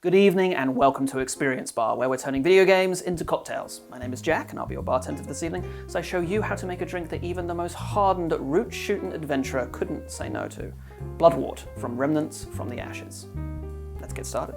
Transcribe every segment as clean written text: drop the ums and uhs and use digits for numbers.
Good evening and welcome to Experience Bar, where we're turning video games into cocktails. My name is Jack and I'll be your bartender this evening as I show you how to make a drink that even the most hardened root-shooting adventurer couldn't say no to. Bloodwort from Remnant from the Ashes. Let's get started.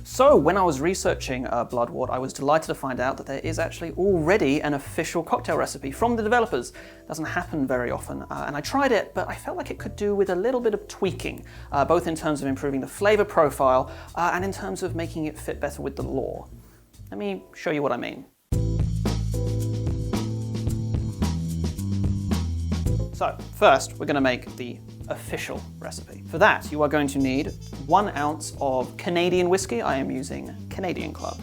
So when I was researching Bloodwort, I was delighted to find out that there is actually already an official cocktail recipe from the developers. It doesn't happen very often, and I tried it, but I felt like it could do with a little bit of tweaking, both in terms of improving the flavor profile and in terms of making it fit better with the lore. Let me show you what I mean. So first, we're going to make the official recipe. For that, you are going to need 1 ounce of Canadian whiskey. I am using Canadian Club.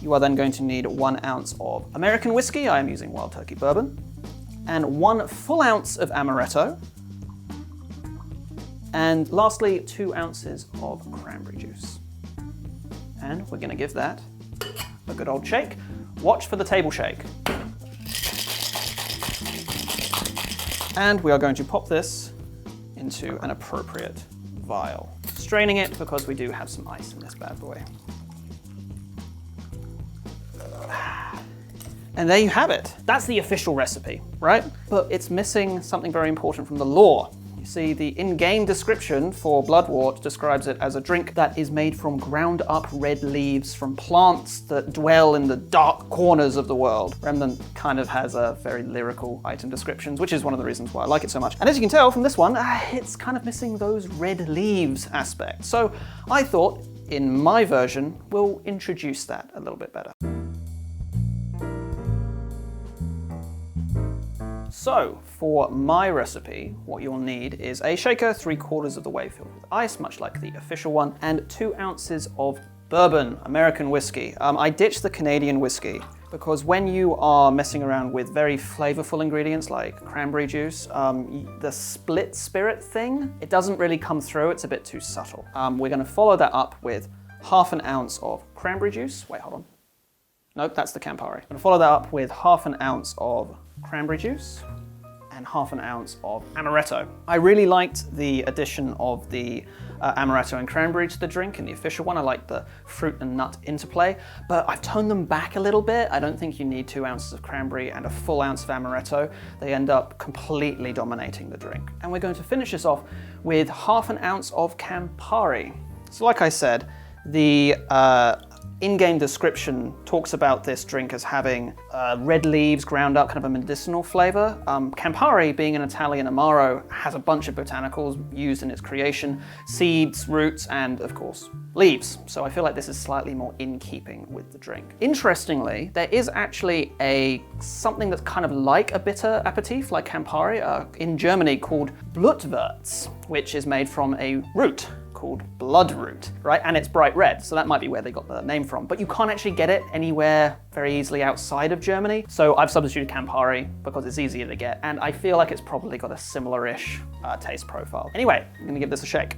You are then going to need 1 ounce of American whiskey. I am using Wild Turkey Bourbon. And 1 full ounce of Amaretto. And lastly, 2 ounces of cranberry juice. And we're going to give that a good old shake. Watch for the table shake. And we are going to pop this into an appropriate vial. Straining it because we do have some ice in this bad boy. And there you have it. That's the official recipe, right? But it's missing something very important from the lore. You see, the in-game description for Bloodwort describes it as a drink that is made from ground up red leaves from plants that dwell in the dark corners of the world. Remnant kind of has a very lyrical item descriptions, which is one of the reasons why I like it so much. And as you can tell from this one, it's kind of missing those red leaves aspects. So I thought, in my version, we'll introduce that a little bit better. So, for my recipe, what you'll need is a shaker 3/4 of the way filled with ice, much like the official one, and 2 ounces of bourbon, American whiskey. I ditched the Canadian whiskey because when you are messing around with very flavorful ingredients like cranberry juice, the split spirit thing, it doesn't really come through, it's a bit too subtle. We're gonna follow that up with 1/2 ounce of cranberry juice. Wait, hold on. Nope, that's the Campari. I'm gonna follow that up with 1/2 ounce of cranberry juice and 1/2 ounce of Amaretto. I really liked the addition of the Amaretto and Cranberry to the drink in the official one. I like the fruit and nut interplay, but I've toned them back a little bit. I don't think you need 2 ounces of cranberry and a full ounce of Amaretto. They end up completely dominating the drink. And we're going to finish this off with 1/2 ounce of Campari. So like I said, the in-game description talks about this drink as having red leaves ground up, kind of a medicinal flavor. Campari, being an Italian Amaro, has a bunch of botanicals used in its creation, seeds, roots, and of course, leaves. So I feel like this is slightly more in keeping with the drink. Interestingly, there is actually something that's kind of like a bitter aperitif, like Campari, in Germany called Bloodwort, which is made from a root called bloodroot, right? And it's bright red, so that might be where they got the name from. But you can't actually get it anywhere very easily outside of Germany. So I've substituted Campari because it's easier to get, and I feel like it's probably got a similar-ish taste profile. Anyway, I'm gonna give this a shake.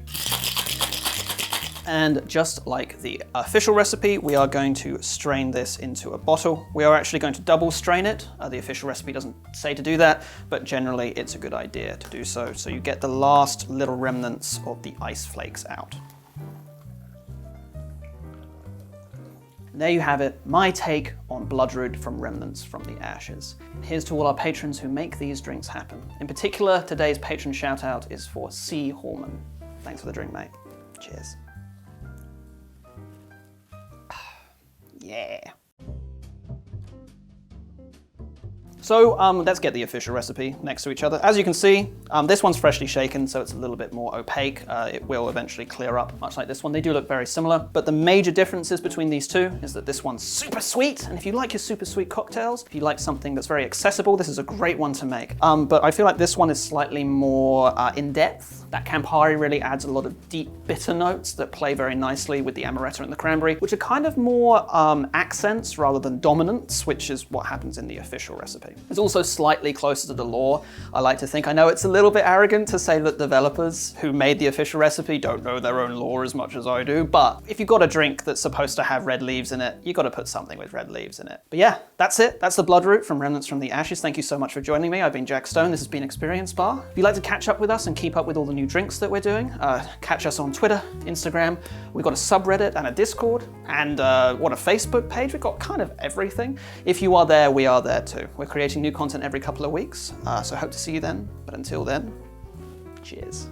And just like the official recipe, we are going to strain this into a bottle. We are actually going to double strain it. The official recipe doesn't say to do that, but generally it's a good idea to do so, so you get the last little remnants of the ice flakes out. And there you have it, my take on Bloodwort from Remnants from the Ashes. And here's to all our patrons who make these drinks happen. In particular, today's patron shout out is for C. Hallman. Thanks for the drink, mate. Cheers. Yeah. So let's get the official recipe next to each other. As you can see, this one's freshly shaken, so it's a little bit more opaque. It will eventually clear up, much like this one. They do look very similar, but the major differences between these two is that this one's super sweet, and if you like your super sweet cocktails, if you like something that's very accessible, this is a great one to make. But I feel like this one is slightly more in-depth. That Campari really adds a lot of deep, bitter notes that play very nicely with the Amaretto and the Cranberry, which are kind of more accents rather than dominants, which is what happens in the official recipe. recipe. It's also slightly closer to the lore, I like to think. I know it's a little bit arrogant to say that developers who made the official recipe don't know their own lore as much as I do, but if you've got a drink that's supposed to have red leaves in it, you got to put something with red leaves in it. But yeah, that's it. That's the Bloodwort from Remnants from the Ashes. Thank you so much for joining me. I've been Jack Stone. This has been Experience Bar. If you'd like to catch up with us and keep up with all the new drinks that we're doing, catch us on Twitter, Instagram. We've got a subreddit and a Discord and a Facebook page. We've got kind of everything. If you are there, we are there too. We're creating new content every couple of weeks, so hope to see you then. But until then, cheers.